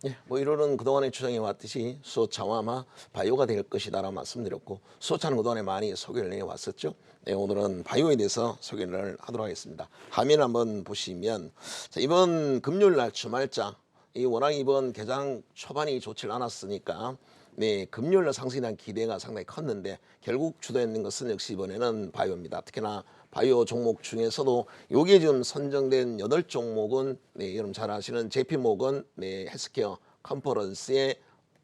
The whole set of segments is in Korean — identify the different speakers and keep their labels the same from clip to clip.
Speaker 1: 예, 뭐 이론은 그동안에 추정해 왔듯이 수소차와 바이오가 될 것이다라고 말씀드렸고, 수소차는 그동안에 많이 소개를 해왔었죠. 네, 오늘은 바이오에 대해서 소개를 하도록 하겠습니다. 화면 한번 보시면, 자, 이번 금요일 날 주말장, 이 워낙 이번 개장 초반이 좋질 않았으니까 네, 금요일 날 상승에 대한 기대가 상당히 컸는데 결국 주도했는 것은 역시 이번에는 바이오입니다. 특히나 바이오 종목 중에서도 요게 지금 선정된 8종목은 네, 여러분 잘 아시는 JP모건 네, 헬스케어 컨퍼런스에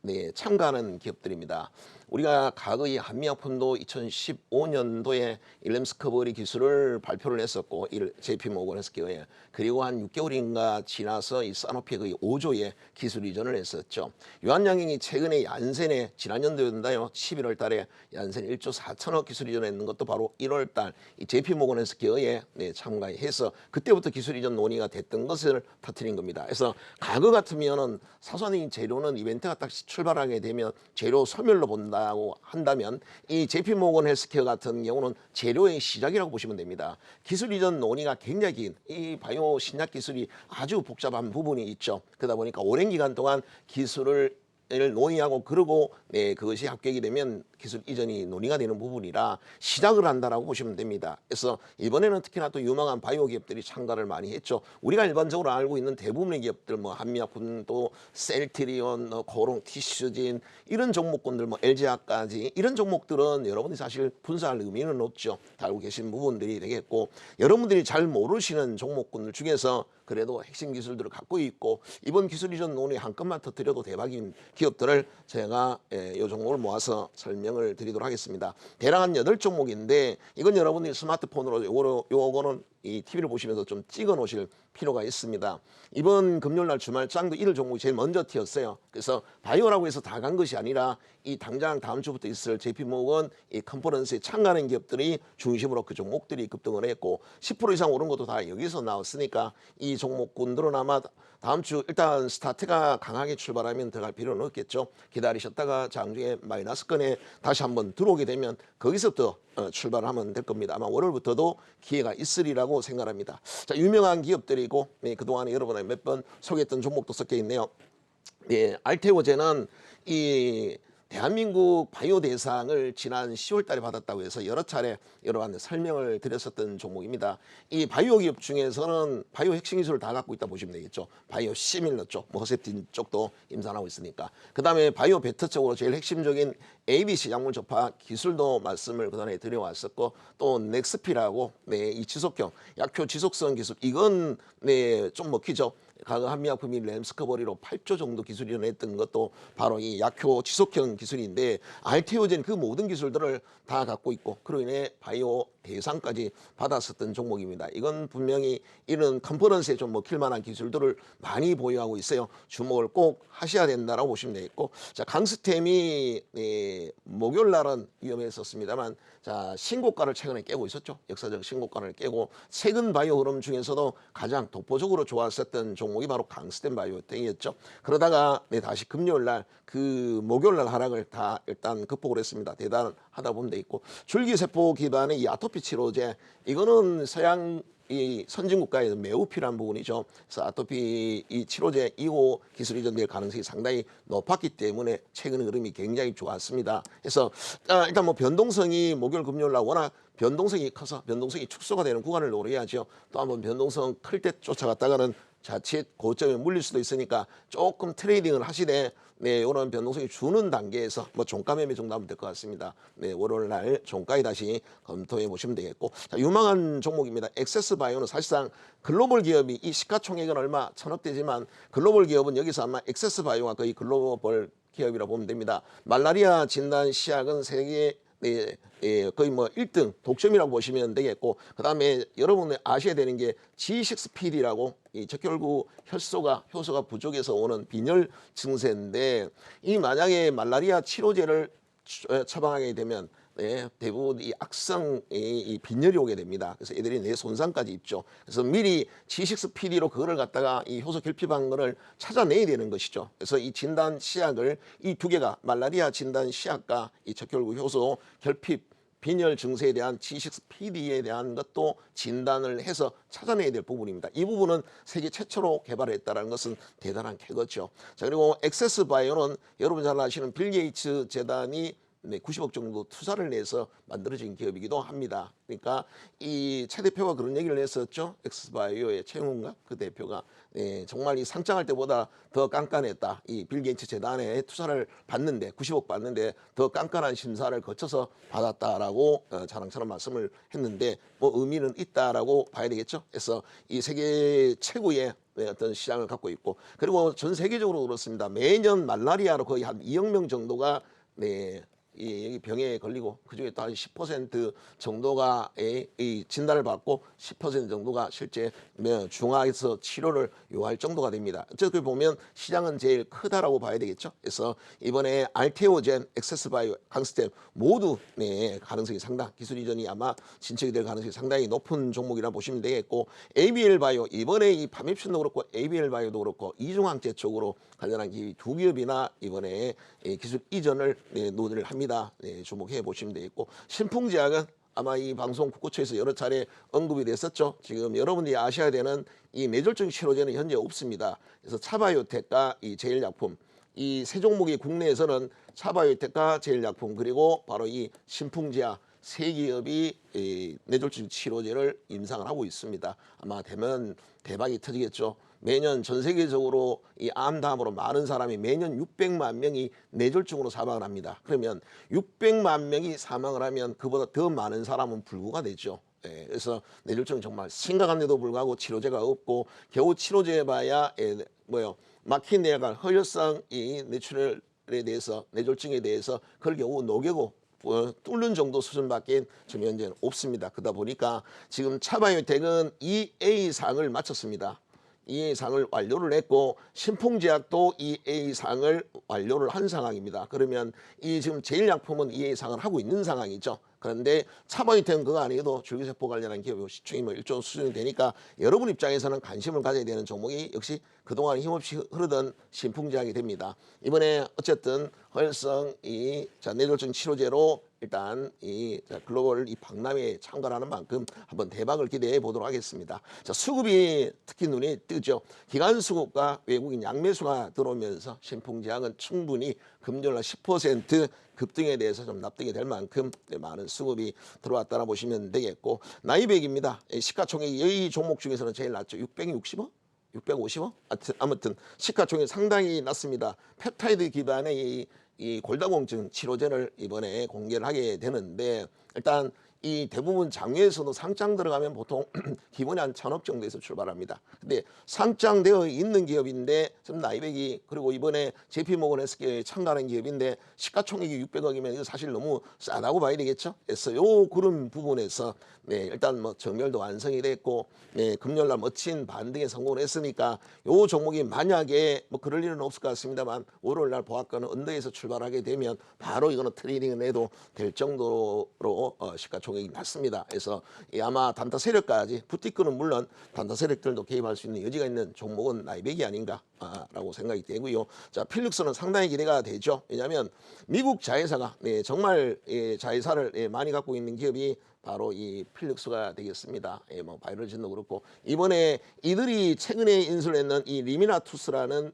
Speaker 1: 네, 참가하는 기업들입니다. 우리가 과거 이 한미약품도 2015년도에 일렘스커버리 기술을 발표를 했었고, JP모건 헬스케어에, 그리고 한 6개월인가 지나서 이 사노피에 거의 5조의 기술 이전을 했었죠. 유한양행이 최근에 얀센에 지난년도였나요? 11월 달에 얀센 1조 4천억 기술 이전했는 것도 바로 1월 달 이 JP모건 헬스케어에 네, 참가해서 그때부터 기술 이전 논의가 됐던 것을 터뜨린 겁니다. 그래서 과거 같으면은 사소한 재료는 이벤트가 딱 출발하게 되면 재료 소멸로 본다고 한다면, 이 JP모건 헬스케어 같은 경우는 재료의 시작이라고 보시면 됩니다. 기술 이전 논의가 굉장히 긴, 이 바이오 신약 기술이 아주 복잡한 부분이 있죠. 그러다 보니까 오랜 기간 동안 기술을 논의하고, 그러고 네, 그것이 합격이 되면 기술 이전이 논의가 되는 부분이라 시작을 한다라고 보시면 됩니다. 그래서 이번에는 특히나 또 유망한 바이오 기업들이 참가를 많이 했죠. 우리가 일반적으로 알고 있는 대부분의 기업들, 뭐 한미약품도, 셀트리온, 고롱, 티슈진, 이런 종목군들, 뭐 LG화까지, 이런 종목들은 여러분이 사실 분사할 의미는 없죠. 다 알고 계신 부분들이 되겠고, 여러분들이 잘 모르시는 종목군들 중에서 그래도 핵심 기술들을 갖고 있고 이번 기술 이전 논의 한 건만 터뜨려도 대박인 기업들을 제가 이 종목을 모아서 설명을 드리도록 하겠습니다. 대략 한 8종목인데 이건 여러분들이 스마트폰으로 요거는 이 TV를 보시면서 좀 찍어 놓으실 필요가 있습니다. 이번 금요일날 주말장도 이들 종목이 제일 먼저 튀었어요. 그래서 바이오라고 해서 다 간 것이 아니라 이 당장 다음 주부터 있을 JP모건 이 컨퍼런스에 참가하는 기업들이 중심으로 그 종목들이 급등을 했고 10% 이상 오른 것도 다 여기서 나왔으니까 이 종목군들은 아마 다음 주 일단 스타트가 강하게 출발하면 들어갈 필요는 없겠죠. 기다리셨다가 장중에 마이너스권에 다시 한번 들어오게 되면 거기서부터 출발을 하면 될 겁니다. 아마 월요일부터도 기회가 있으리라고 생각합니다. 자, 유명한 기업들이고 네, 그동안에 여러분에 몇 번 소개했던 종목도 섞여 있네요. 예, 알테오제는 이 대한민국 바이오 대상을 지난 10월 달에 받았다고 해서 여러 차례 여러분한테 설명을 드렸었던 종목입니다. 이 바이오 기업 중에서는 바이오 핵심 기술을 다 갖고 있다 보시면 되겠죠. 바이오 시밀러 쪽, 뭐 허셉틴 쪽도 임산하고 있으니까. 그 다음에 바이오 베터 쪽으로 제일 핵심적인 ABC 약물 접화 기술도 말씀을 그전에 드려왔었고, 또 넥스피라고 네, 이 지속형 약효 지속성 기술, 이건 네, 좀 먹히죠. 과거 한미약품이 램스커버리로 8조 정도 기술이 일어났던 것도 바로 이 약효 지속형 기술인데, 알테오젠 그 모든 기술들을 다 갖고 있고 그로 인해 바이오 대상까지 받았었던 종목입니다. 이건 분명히 이런 컨퍼런스에 좀 먹힐 만한 기술들을 많이 보유하고 있어요. 주목을 꼭 하셔야 된다라고 보시면 되겠고, 자, 강스템이 목요일 날은 위험했었습니다만 자, 신고가를 최근에 깨고 있었죠. 역사적 신고가를 깨고 최근 바이오 흐름 중에서도 가장 독보적으로 좋았었던 종목이 바로 강스템 바이오텍이었죠. 그러다가 네, 다시 금요일 날 그 목요일 날 하락을 다 일단 극복을 했습니다. 대단하다 보면 돼 있고, 줄기세포 기반의 이 아토피 치료제, 이거는 서양 이 선진국가에서 매우 필요한 부분이죠. 그래서 아토피 이 치료제 2호 기술 이전될 가능성이 상당히 높았기 때문에 최근 흐름이 굉장히 좋았습니다. 그래서 일단 뭐 변동성이 목요일 금요일 날 워낙 변동성이 커서 변동성이 축소가 되는 구간을 노려야죠. 또 한번 변동성 클 때 쫓아갔다가는 자칫 고점에 물릴 수도 있으니까 조금 트레이딩을 하시되 네, 이런 변동성이 주는 단계에서 뭐 종가 매매 정도 하면 될 것 같습니다. 네, 월요일 날 종가에 다시 검토해 보시면 되겠고, 자, 유망한 종목입니다. 액세스 바이오는 사실상 글로벌 기업이 이 시가총액은 얼마 천억 되지만 글로벌 기업은 여기서 아마 액세스 바이오가 거의 글로벌 기업이라고 보면 됩니다. 말라리아 진단 시약은 세계 거의 뭐 1등 독점이라고 보시면 되겠고, 그 다음에 여러분이 아셔야 되는 게 G6PD라고 이 적혈구 효소가 부족해서 오는 빈혈 증세인데, 이 만약에 말라리아 치료제를 처방하게 되면 네, 대부분 이 악성 이 빈혈이 오게 됩니다. 그래서 애들이 뇌 손상까지 입죠. 그래서 미리 G6PD로 그거를 갖다가 이 효소 결핍한 거를 찾아내야 되는 것이죠. 그래서 이 진단 시약을 이 두 개가 말라리아 진단 시약과 이 적혈구 효소 결핍 빈혈 증세에 대한 G6PD에 대한 것도 진단을 해서 찾아내야 될 부분입니다. 이 부분은 세계 최초로 개발했다는 것은 대단한 쾌거죠. 자, 그리고 액세스바이오는 여러분 잘 아시는 빌 게이츠 재단이 90억 정도 투자를 내서 만들어진 기업이기도 합니다. 그러니까 이 최 대표가 그런 얘기를 했었죠. 엑스바이오의 최용훈가 그 대표가 정말 이 상장할 때보다 더 깐깐했다. 이 빌 게이츠 재단에 투자를 받는데 90억 받는데 더 깐깐한 심사를 거쳐서 받았다라고 자랑처럼 말씀을 했는데 뭐 의미는 있다라고 봐야 되겠죠. 그래서 이 세계 최고의 어떤 시장을 갖고 있고 그리고 전 세계적으로 그렇습니다. 매년 말라리아로 거의 한 2억 명 정도가 이 병에 걸리고 그중에 또 한 10% 정도가 이 진단을 받고 10% 정도가 실제 중화해서 치료를 요할 정도가 됩니다. 어쨌든 보면 시장은 제일 크다라고 봐야 되겠죠. 그래서 이번에 알테오젠, 액세스바이오, 강스템 모두 가능성이 상당, 기술 이전이 아마 진척이 될 가능성이 상당히 높은 종목이라 보시면 되겠고 ABL바이오 이번에 이 파맵신도 그렇고 ABL바이오도 그렇고 이중항체 쪽으로 관련한 두 기업이나 이번에 기술 이전을 논의를 합니다. 주목해 보시면 되겠고 신풍제약은 아마 이 방송 국고처에서 여러 차례 언급이 됐었죠. 지금 여러분들이 아셔야 되는 이 뇌졸중 치료제는 현재 없습니다. 그래서 차바이오텍과 이 제일약품 이 세 종목이 국내에서는 차바이오텍과 제일약품 그리고 바로 이 신풍제약 세 기업이 뇌졸중 치료제를 임상을 하고 있습니다. 아마 되면 대박이 터지겠죠. 매년 전 세계적으로 이 암 다음으로 많은 사람이 매년 600만 명이 뇌졸중으로 사망을 합니다. 그러면 600만 명이 사망을 하면 그보다 더 많은 사람은 불구가 되죠. 그래서 뇌졸중 정말 심각한데도 불구하고 치료제가 없고 겨우 치료제봐야 막힌 뇌혈관 허혈성 이 뇌출혈에 대해서 뇌졸중에 대해서 그걸 겨우 녹이고 뚫는 정도 수준밖에 지금 현재는 없습니다. 그러다 보니까 지금 차바이오텍은 EA상을 마쳤습니다. EA상을 완료를 했고 신풍제약도 EA상을 완료를 한 상황입니다. 그러면 이 지금 제일약품은 EA상을 하고 있는 상황이죠. 그런데 차바이오텍은 그거 아니어도 줄기세포 관련한 기업이 시총이 뭐 1조 수준이 되니까 여러분 입장에서는 관심을 가져야 되는 종목이 역시 그동안 힘없이 흐르던 신풍제약이 됩니다. 이번에 어쨌든 허혈성 뇌졸중 치료제로 일단 글로벌 박람회에 참가하는 만큼 한번 대박을 기대해 보도록 하겠습니다. 자, 수급이 특히 눈에 뜨죠. 기관 수급과 외국인 양매수가 들어오면서 신풍제약은 충분히 금요일 10% 급등에 대해서 좀 납득이 될 만큼 많은 수급이 들어왔다나 보시면 되겠고 나이백입니다. 시가총액이 이 종목 중에서는 제일 낮죠. 660억? 650억? 아무튼 시가총액이 상당히 낮습니다. 펩타이드 기반의 이 골다공증 치료제를 이번에 공개를 하게 되는데 일단 이 대부분 장외에서도 상장 들어가면 보통 기본이 한 1,000억 정도에서 출발합니다. 근데 상장되어 있는 기업인데 지금 나이백이 그리고 이번에 JP모건 헬스케어에 참가하는 기업인데 시가총액이 600억이면 이거 사실 너무 싸다고 봐야 되겠죠. 그래서 그런 부분에서 일단 뭐 정렬도 완성이 됐고 금요일날 멋진 반등에 성공을 했으니까 요 종목이 만약에 뭐 그럴 일은 없을 것 같습니다만 월요일날 보합가는 언더에서 출발하게 되면 바로 이거는 트레이딩을 해도 될 정도로 시가총액이 낮습니다. 그래서 아마 단타 세력까지 부티크는 물론 단타 세력들도 개입할 수 있는 여지가 있는 종목은 나이백이 아닌가라고 생각이 되고요. 자, 필룩스는 상당히 기대가 되죠. 왜냐하면 미국 자회사가 정말 자회사를 많이 갖고 있는 기업이 바로 이 필룩스가 되겠습니다. 뭐 바이러진도 그렇고 이번에 이들이 최근에 인수를 했는 이 리미나투스라는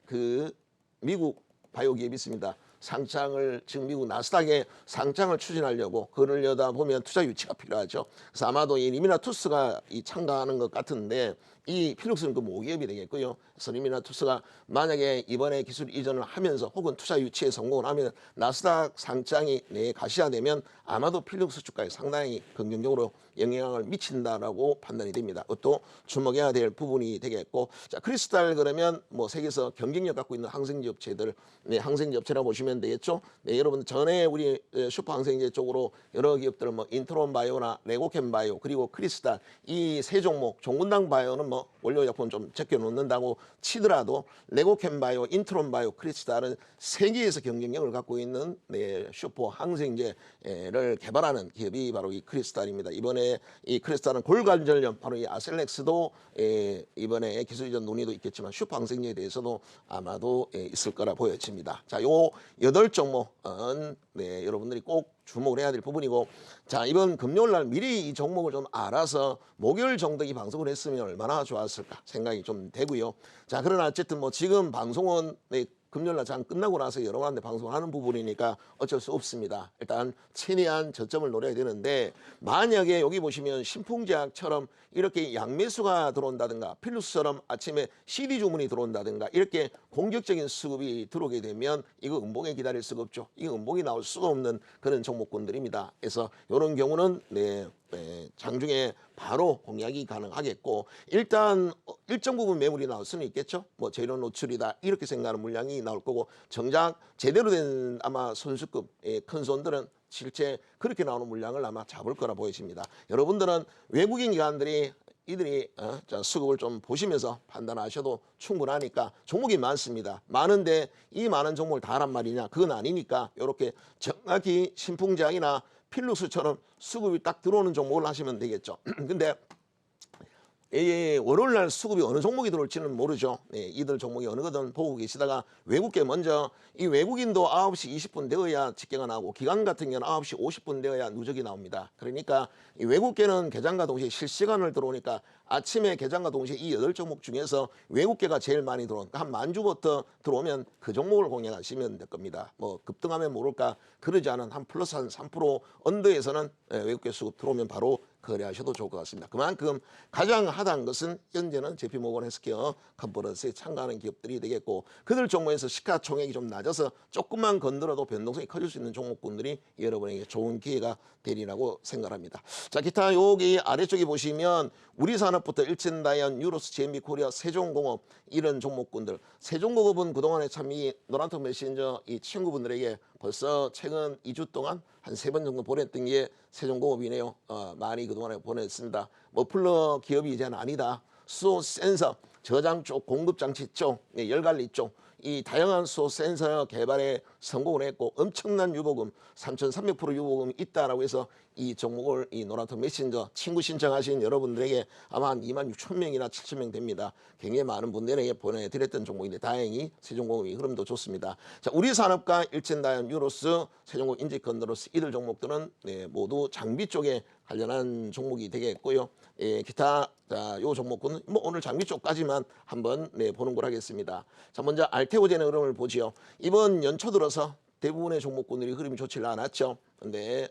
Speaker 1: 그 미국 바이오 기업이 있습니다. 상장을 지금 미국 나스닥에 상장을 추진하려고 그러려다 보면 투자 유치가 필요하죠. 그래서 아마도 이 리미나투스가 참가하는 것 같은데 이 필룩스는 그 모기업이 되겠고요. 그래서 리미나투스가 만약에 이번에 기술 이전을 하면서 혹은 투자 유치에 성공을 하면 나스닥 상장이 가시화되면 아마도 필룩스 주가에 상당히 긍정적으로 영향을 미친다라고 판단이 됩니다. 그것도 주목해야 될 부분이 되겠고, 자, 크리스탈 그러면 뭐 세계에서 경쟁력 갖고 있는 항생제 업체들, 항생제 업체라고 보시면 되겠죠. 여러분 전에 우리 슈퍼 항생제 쪽으로 여러 기업들은 뭐 인트론 바이오나 레고캠 바이오 그리고 크리스탈 이 세 종목, 종군당 바이오는 뭐 원료약품 좀 제껴 놓는다고 치더라도 레고캠 바이오, 인트론 바이오, 크리스탈은 세계에서 경쟁력을 갖고 있는 슈퍼 항생제를 개발하는 기업이 바로 이 크리스탈입니다. 이번에 이 크리스탈은 골관절염 바로 이 아셀렉스도 이번에 기술 이전 논의도 있겠지만 슈퍼 항생제에 대해서도 아마도 있을 거라 보여집니다. 자, 요 8종목은 여러분들이 꼭 주목을 해야 될 부분이고, 자, 이번 금요일 날 미리 이 종목을 좀 알아서 목요일 정도 이 방송을 했으면 얼마나 좋았을까 생각이 좀 되고요. 자, 그러나 어쨌든 뭐 지금 방송은 금요일 날 장 끝나고 나서 여러분한테 방송하는 부분이니까 어쩔 수 없습니다. 일단 최대한 저점을 노려야 되는데, 만약에 여기 보시면 신풍제약처럼 이렇게 양매수가 들어온다든가 필루스처럼 아침에 CD 주문이 들어온다든가 이렇게 공격적인 수급이 들어오게 되면 이거 음봉에 기다릴 수가 없죠. 이거 음봉이 나올 수가 없는 그런 종목군들입니다. 그래서 이런 경우는 장중에 바로 공략이 가능하겠고, 일단 일정 부분 매물이 나올 수는 있겠죠. 뭐 재료 노출이다 이렇게 생각하는 물량이 나올 거고, 정작 제대로 된 아마 선수급 큰 손들은 실제 그렇게 나오는 물량을 아마 잡을 거라 보여집니다. 여러분들은 외국인 기관들이 이들이 수급을 좀 보시면서 판단하셔도 충분하니까, 종목이 많습니다. 많은데 이 많은 종목을 다 하란 말이냐, 그건 아니니까 이렇게 정확히 신풍제약이나 필루스처럼 수급이 딱 들어오는 종목을 하시면 되겠죠. 근데 월요일 날 수급이 어느 종목이 들어올지는 모르죠. 이들 종목이 어느 거든 보고 계시다가 외국계 먼저, 이 외국인도 9시 20분 되어야 집계가 나오고, 기관 같은 경우는 9시 50분 되어야 누적이 나옵니다. 그러니까 이 외국계는 개장과 동시에 실시간을 들어오니까 아침에 개장과 동시에 이 8종목 중에서 외국계가 제일 많이 들어오니까 한 만주부터 들어오면 그 종목을 공략하시면 될 겁니다. 뭐 급등하면 모를까 그러지 않은 한 플러스 한 3% 언더에서는 외국계 수급 들어오면 바로 거래하셔도 좋을 것 같습니다. 그만큼 가장 하다한 것은 현재는 JP모건 헬스케어 컨퍼런스에 참가하는 기업들이 되겠고, 그들 종목에서 시가총액이 좀 낮아서 조금만 건드려도 변동성이 커질 수 있는 종목군들이 여러분에게 좋은 기회가 되리라고 생각합니다. 자, 기타 여기 아래쪽에 보시면 우리산업부터 일진다이언, 유로스, JMB코리아, 세종공업 이런 종목군들, 세종공업은 그동안에 참 이 노란톡 메신저 이 친구분들에게 벌써 최근 2주 동안 한 3번 정도 보냈던 게 세종공업이네요. 많이 그동안에 보냈습니다. 머플러 기업이 이제는 아니다. 수소 센서, 저장 쪽, 공급 장치 쪽, 열관리 쪽, 이 다양한 수소 센서 개발에 성공을 했고, 엄청난 유보금, 3,300% 유보금이 있다라고 해서 이 종목을 이 노란톡 메신저 친구 신청하신 여러분들에게 아마 한 26,000명이나 7,000명 됩니다. 굉장히 많은 분들에게 보내드렸던 종목인데 다행히 세종공업이 흐름도 좋습니다. 자, 우리산업과 일진다이언, 유로스, 세종공업, 인지컨트롤스 이들 종목들은 모두 장비 쪽에 관련한 종목이 되겠고요. 기타 요 종목군은 뭐 오늘 장비 쪽까지만 한번 보는 걸 하겠습니다. 자, 먼저 알테오젠의 흐름을 보지요. 이번 연초 들어서 대부분의 종목군들이 흐름이 좋지 않았죠. 근데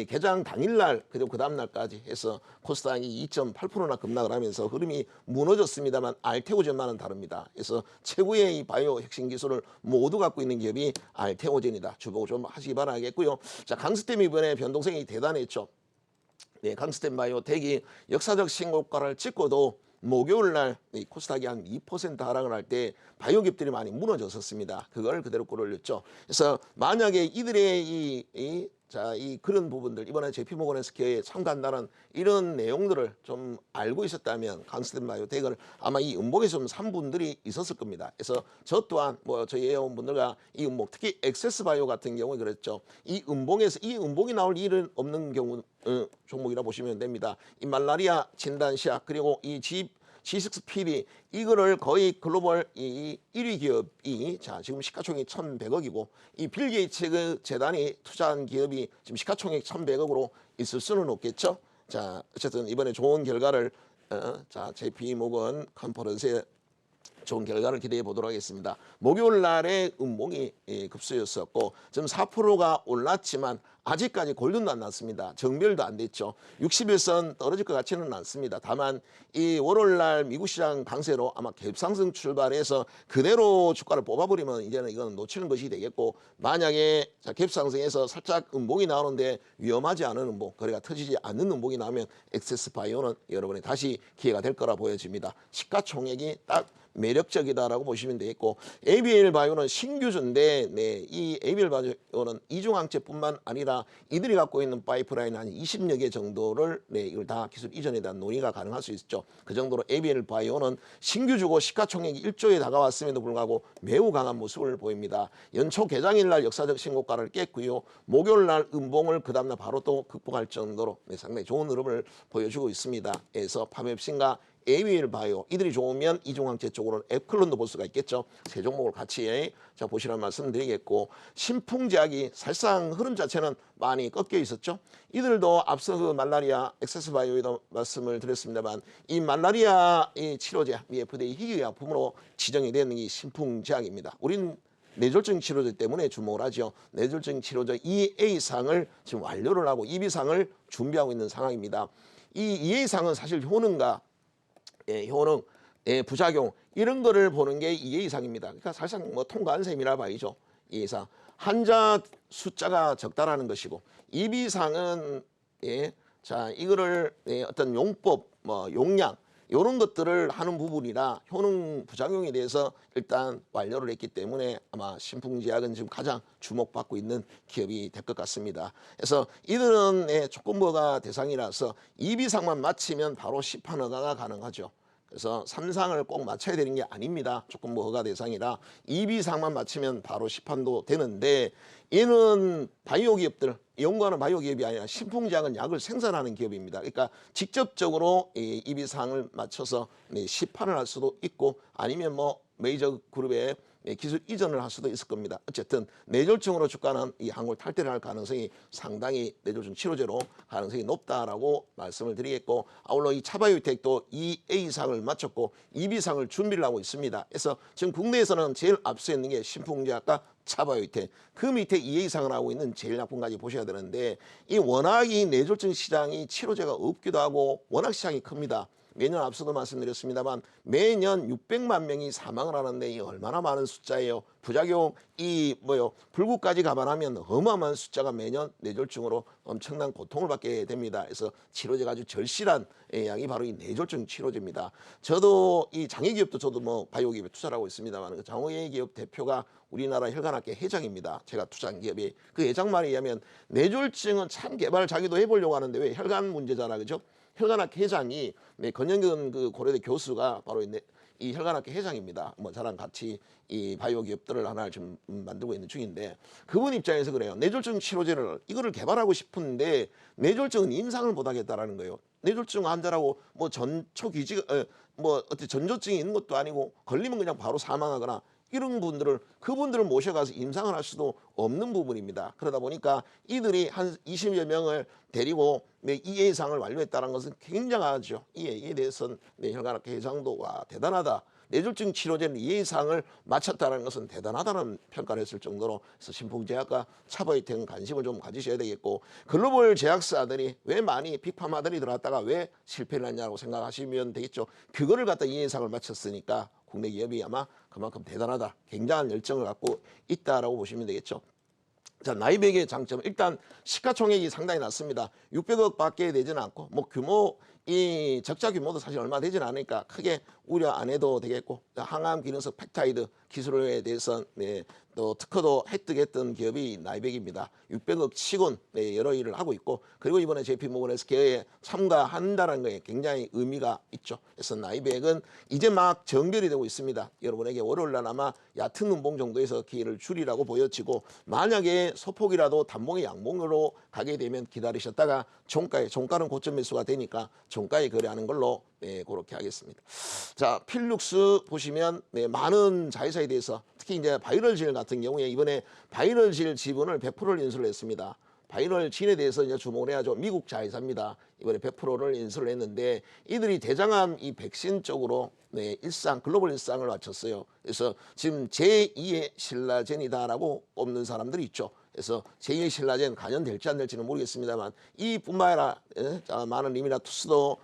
Speaker 1: 개장 당일날 그리고 그 다음날까지 해서 코스닥이 2.8%나 급락을 하면서 흐름이 무너졌습니다만, 알테오젠만은 다릅니다. 그래서 최고의 이 바이오 혁신 기술을 모두 갖고 있는 기업이 알테오젠이다. 주목을 좀 하시기 바라겠고요. 자, 강스템 이번에 변동성이 대단했죠. 강스템 바이오 텍이 역사적 신고가를 찍고도 목요일 날 코스닥이 한 2% 하락을 할 때 바이오 기업들이 많이 무너졌었습니다. 그걸 그대로 끌어올렸죠. 그래서 만약에 이들의 이 그런 부분들, 이번에 JP모건 헬스케어에 참가한다는 이런 내용들을 좀 알고 있었다면 강스템 바이오텍을 아마 이 음봉에서 좀 산 분들이 있었을 겁니다. 그래서 저 또한 뭐 저희 회원분들과 이 음봉, 특히 엑세스 바이오 같은 경우에 그랬죠. 이 음봉에서 이 음봉이 나올 일은 없는 경우 종목이라 보시면 됩니다. 이 말라리아 진단시약 그리고 이 G6PD 이거를 거의 글로벌 이 1위 기업이 지금 시가총액 1,100억이고, 이 빌 게이츠 재단이 투자한 기업이 지금 시가총액 1,100억으로 있을 수는 없겠죠. 자, 어쨌든 이번에 좋은 결과를 JP모건 컨퍼런스에 좋은 결과를 기대해 보도록 하겠습니다. 목요일 날에 음봉이 급수였었고 지금 4%가 올랐지만 아직까지 골든도 안 났습니다. 정별도 안 됐죠. 60일선 떨어질 것 같지는 않습니다. 다만 이 월요일 날 미국 시장 강세로 아마 갭상승 출발해서 그대로 주가를 뽑아버리면 이제는 이건 놓치는 것이 되겠고, 만약에 갭상승에서 살짝 음봉이 나오는데 위험하지 않은 음봉, 거래가 터지지 않는 음봉이 나오면 엑세스 바이오는 여러분이 다시 기회가 될 거라 보여집니다. 시가총액이 딱 매력적이다라고 보시면 되겠고, ABL 바이오는 신규주인데 이 ABL 바이오는 이중항체뿐만 아니라 이들이 갖고 있는 파이프라인 한 20여 개 정도를 이걸 다 기술 이전에 대한 논의가 가능할 수 있죠. 그 정도로 ABL 바이오는 신규주고 시가총액이 1조에 다가왔음에도 불구하고 매우 강한 모습을 보입니다. 연초 개장일 날 역사적 신고가를 깼고요. 목요일 날 음봉을 그 다음날 바로 또 극복할 정도로 상당히 좋은 흐름을 보여주고 있습니다. 그래서 팝앱신과 에이미일 바이오 이들이 좋으면 이중항체 쪽으로는 앱클론도 볼 수가 있겠죠. 세 종목을 같이 자 보시라는 말씀드리겠고 신풍제약이 사실상 흐름 자체는 많이 꺾여 있었죠. 이들도 앞서 그 말라리아 엑세스 바이오에도 말씀을 드렸습니다만 이 말라리아 이 치료제 FDA 희귀약품으로 지정이 되는 이 신풍제약입니다. 우리는 뇌졸중 치료제 때문에 주목을 하죠. 뇌졸중 치료제 EA상을 지금 완료를 하고 2B상을 준비하고 있는 상황입니다. 이 EA상은 사실 효능과 효능, 부작용 이런 거를 보는 게 EA상입니다. 그러니까 사실상 뭐 통과한 셈이라 봐야죠. EA상. 환자 숫자가 적다라는 것이고 2B상은 자 이거를 어떤 용법, 뭐 용량 이런 것들을 하는 부분이라 효능 부작용에 대해서 일단 완료를 했기 때문에 아마 신풍제약은 지금 가장 주목받고 있는 기업이 될 것 같습니다. 그래서 이들은 조건부가 대상이라서 2B상만 마치면 바로 시판 허가가 가능하죠. 그래서 3상을 꼭 맞춰야 되는 게 아닙니다. 조건부 허가 대상이라 2B상만 마치면 바로 시판도 되는데 이는 바이오 기업들, 연구하는 바이오 기업이 아니라 신풍제약은 약을 생산하는 기업입니다. 그러니까 직접적으로 이 2B상을 맞춰서 시판을 할 수도 있고 아니면 뭐 메이저 그룹에 기술 이전을 할 수도 있을 겁니다. 어쨌든 뇌졸중으로 주가는 이 항골 탈퇴를 할 가능성이 상당히 뇌졸중 치료제로 가능성이 높다라고 말씀을 드리겠고 아울러 이 차바이오텍도 2A상을 마쳤고 2B상을 준비를 하고 있습니다. 그래서 지금 국내에서는 제일 앞서 있는 게 신풍제약과 차바이오텍 그 밑에 2A상을 하고 있는 제일약품까지 보셔야 되는데 이 워낙 이 뇌졸중 시장이 치료제가 없기도 하고 워낙 시장이 큽니다. 매년 앞서도 말씀드렸습니다만 매년 600만 명이 사망을 하는데 이 얼마나 많은 숫자예요. 부작용 불구까지 감안하면 어마어마한 숫자가 매년 뇌졸중으로 엄청난 고통을 받게 됩니다. 그래서 치료제가 아주 절실한 약이 바로 이 뇌졸중 치료제입니다. 저도 이 장애기업도 저도 뭐 바이오 기업에 투자를 하고 있습니다만 그 장애기업 대표가 우리나라 혈관학회 회장입니다. 제가 투자한 기업이 그 회장 말에 의하면 뇌졸중은 참 개발 자기도 해보려고 하는데 왜 혈관 문제잖아, 그죠? 혈관학회 회장이 권영근 그 고려대 교수가 바로 이 혈관학회 회장입니다. 뭐 저랑 같이 이 바이오 기업들을 하나 지금 만들고 있는 중인데 그분 입장에서 그래요. 뇌졸중 치료제를 이거를 개발하고 싶은데 뇌졸중은 임상을 못 하겠다라는 거예요. 뇌졸중 환자라고 뭐 전초기지 뭐 어떤 전조증이 있는 것도 아니고 걸리면 그냥 바로 사망하거나 이런 분들을 그분들을 모셔가서 임상을 할 수도 없는 부분입니다. 그러다 보니까 이들이 한 20여 명을 데리고 EA상을 완료했다는 것은 굉장하죠. 이에 대해서는 혈관학회 회장도 와 대단하다. 뇌졸중 치료제는 EA상을 마쳤다는 것은 대단하다는 평가를 했을 정도로 그래서 신풍제약과 차바이오텍은 관심을 좀 가지셔야 되겠고 글로벌 제약사들이 왜 많이 빅파마들이 들어왔다가 왜 실패를 했냐고 생각하시면 되겠죠. 그거를 갖다 EA상을 마쳤으니까 국내 기업이 아마 그만큼 대단하다. 굉장한 열정을 갖고 있다라고 보시면 되겠죠. 자, 나이백의 장점 일단 시가총액이 상당히 낮습니다. 600억 밖에 되지는 않고 뭐 규모 이 적자 규모도 사실 얼마 되지는 않으니까 크게 우려 안 해도 되겠고 항암 기능성 펩타이드 기술에 대해서 또 특허도 획득했던 기업이 나이백입니다. 600억 치곤 여러 일을 하고 있고 그리고 이번에 JP모건 헬스케어에 참가한다는 거에 굉장히 의미가 있죠. 그래서 나이백은 이제 막 정결이 되고 있습니다. 여러분에게 월요일날 아마 얕은 음봉 정도에서 기회를 줄이라고 보여지고 만약에 소폭이라도 단봉의 양봉으로 가게 되면 기다리셨다가 종가는 고점 매수가 되니까 종가에 거래하는 걸로 그렇게 하겠습니다. 자, 필룩스 보시면 많은 자회사에 대해서 특히 이제 바이럴질 같은 경우에 이번에 바이럴질 지분을 100%를 인수를 했습니다. 바이럴진에 대해서 이제 주목을 해야죠. 미국 자회사입니다. 이번에 100%를 인수를 했는데 이들이 대장암 이 백신 쪽으로 글로벌 일상을 마쳤어요. 그래서 지금 제2의 신라젠이다라고 꼽는 사람들이 있죠. 그래서 제2의 신라젠 관련될지 안 될지는 모르겠습니다만 이뿐만 아니라 많은 리미나투스도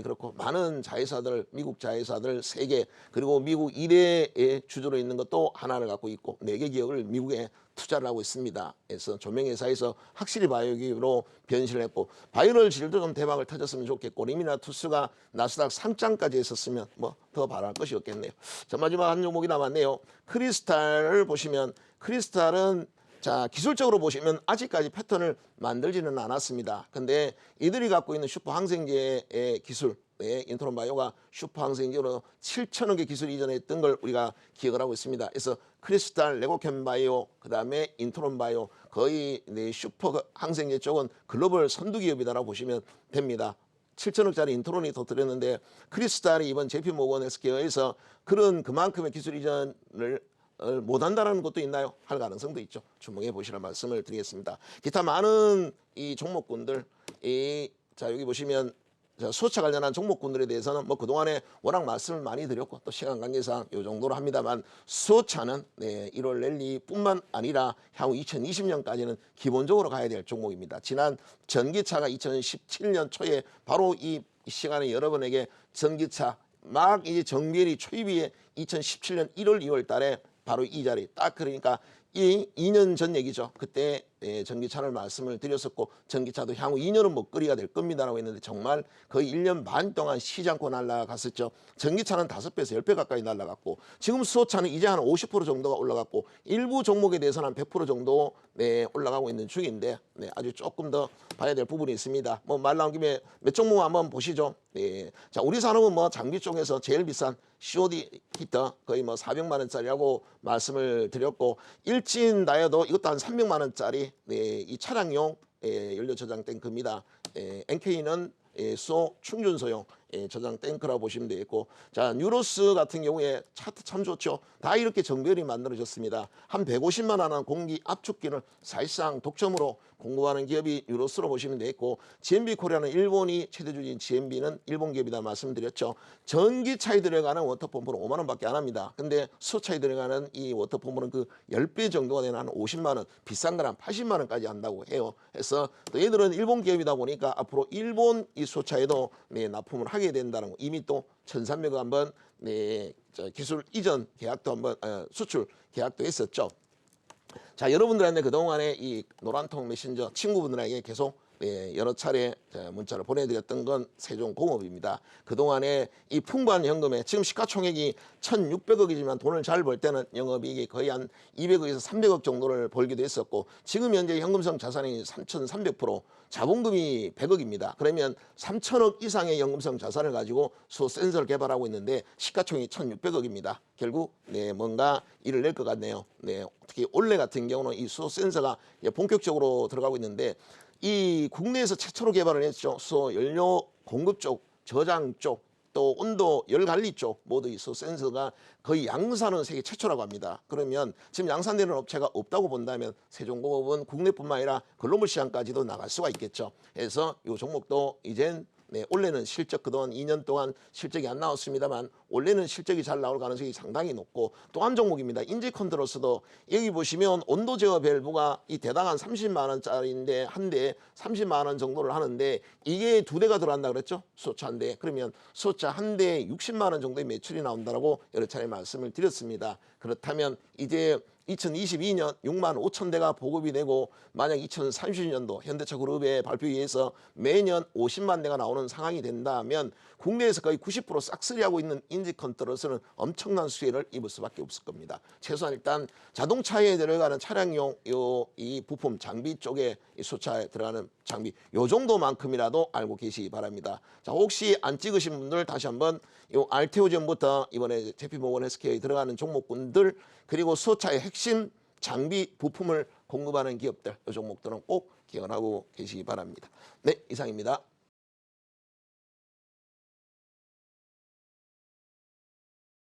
Speaker 1: 그렇고 많은 자회사들 미국 자회사들 3개 그리고 미국 1회의 주주로 있는 것도 하나를 갖고 있고 4개 기업을 미국에 투자를 하고 있습니다. 그래서 조명회사에서 확실히 바이오 기업으로 변신을 했고 바이럴질도 좀 대박을 터졌으면 좋겠고 리미나투스가 나스닥 상장까지 했었으면 뭐 더 바랄 것이 없겠네요. 자, 마지막 한 종목이 남았네요. 크리스탈을 보시면 크리스탈은 자, 기술적으로 보시면 아직까지 패턴을 만들지는 않았습니다. 근데 이들이 갖고 있는 슈퍼 항생제의 기술, 인트론바이오가 슈퍼 항생제로 7천억 개 기술 이전했던 걸 우리가 기억을 하고 있습니다. 그래서 크리스탈, 레고캠바이오, 그 다음에 인트론바이오 거의 슈퍼 항생제 쪽은 글로벌 선두 기업이다라고 보시면 됩니다. 7천억짜리 인트론이 터뜨렸는데 크리스탈이 이번 JP모건 헬스케어에서 그런 그만큼의 기술 이전을 못한다라는 것도 있나요? 할 가능성도 있죠. 주목해 보시라는 말씀을 드리겠습니다. 기타 많은 이 종목군들, 자 여기 보시면 수소차 관련한 종목군들에 대해서는 뭐 그동안에 워낙 말씀을 많이 드렸고 또 시간 관계상 이 정도로 합니다만 수소차는 1월 랠리뿐만 아니라 향후 2020년까지는 기본적으로 가야 될 종목입니다. 지난 전기차가 2017년 초에 바로 이 시간에 여러분에게 전기차 막 이제 정비일이 초입이 2017년 1월 2월 달에 바로 이 자리 딱 그러니까 이 2년 전 얘기죠. 그때 전기차를 말씀을 드렸었고 전기차도 향후 2년은 먹거리가 될 겁니다라고 했는데 정말 거의 1년 반 동안 쉬지 않고 날아갔었죠. 전기차는 5배에서 10배 가까이 날아갔고 지금 수소차는 이제 한 50% 정도가 올라갔고 일부 종목에 대해서는 한 100% 정도 올라가고 있는 중인데 아주 조금 더 봐야 될 부분이 있습니다. 뭐 말 나온 김에 몇 종목 한번 보시죠. 자 우리 산업은 뭐 장비 쪽에서 제일 비싼 COD 히터 거의 뭐 400만 원짜리라고 말씀을 드렸고 일진 다이어도 이것도 한 300만 원짜리 이 차량용 연료 저장 탱크입니다. NK는 수소 충전소용 저장 탱크라고 보시면 되겠고 자 뉴로스 같은 경우에 차트 참 좋죠. 다 이렇게 정별이 만들어졌습니다. 한 150만 원 공기 압축기를 사실상 독점으로 공급하는 기업이 뉴로스로 보시면 되겠고 GMB 코리아는 일본이 최대주주인 GMB는 일본 기업이다 말씀드렸죠. 전기차에 들어가는 워터펌프는 5만 원밖에 안 합니다. 근데 수소차에 들어가는 이 워터펌프는 그 10배 정도가 되는 한 50만 원 비싼 거는 80만 원까지 한다고 해요. 그래서 또 얘들은 일본 기업이다 보니까 앞으로 일본 이 수소차에도 납품을 하게 된다는 거. 이미 또 1,300억 한번 기술 이전 계약도 한번 수출 계약도 했었죠. 자 여러분들한테 그동안에 이 노란통 메신저 친구분들에게 계속 여러 차례 문자를 보내드렸던 건 세종공업입니다. 그동안에 이 풍부한 현금에 지금 시가총액이 1,600억이지만 돈을 잘 벌 때는 영업이익이 거의 한 200억에서 300억 정도를 벌기도 했었고 지금 현재 현금성 자산이 3,300% 자본금이 100억입니다. 그러면 3,000억 이상의 현금성 자산을 가지고 수소 센서를 개발하고 있는데 시가총액이 1,600억입니다. 결국 뭔가 일을 낼 것 같네요. 특히 올해 같은 경우는 이 수소 센서가 본격적으로 들어가고 있는데 이 국내에서 최초로 개발을 했죠. 수소 연료 공급 쪽, 저장 쪽, 또 온도 열 관리 쪽 모두 이 수소 센서가 거의 양산은 세계 최초라고 합니다. 그러면 지금 양산되는 업체가 없다고 본다면 세종공업은 국내뿐만 아니라 글로벌 시장까지도 나갈 수가 있겠죠. 그래서 이 종목도 이젠 올해는 실적 그동안 2년 동안 실적이 안 나왔습니다만 올해는 실적이 잘 나올 가능성이 상당히 높고 또 한 종목입니다. 인지컨트롤스도 여기 보시면 온도 제어 밸브가 이 대당 한 30만 원짜리인데 한 대에 30만 원 정도를 하는데 이게 2대가 들어간다 그랬죠. 수소차 한 대. 그러면 수소차 한 대에 60만 원 정도의 매출이 나온다고 여러 차례 말씀을 드렸습니다. 그렇다면 이제 2022년 6만 5천 대가 보급이 되고 만약 2030년도 현대차 그룹의 발표에 의해서 매년 50만 대가 나오는 상황이 된다면 국내에서 거의 90% 싹쓸이하고 있는 인지컨트롤스는 엄청난 수혜를 입을 수밖에 없을 겁니다. 최소한 일단 자동차에 들어가는 차량용 이 부품 장비 쪽에 이 수소차에 들어가는 장비 요 정도만큼이라도 알고 계시기 바랍니다. 자 혹시 안 찍으신 분들 다시 한번 요 알테오전부터 이번에 JP모건 헬스케어에 들어가는 종목군들 그리고 수소차의 핵심 장비 부품을 공급하는 기업들 이 종목들은 꼭 기억하고 계시기 바랍니다. 네 이상입니다.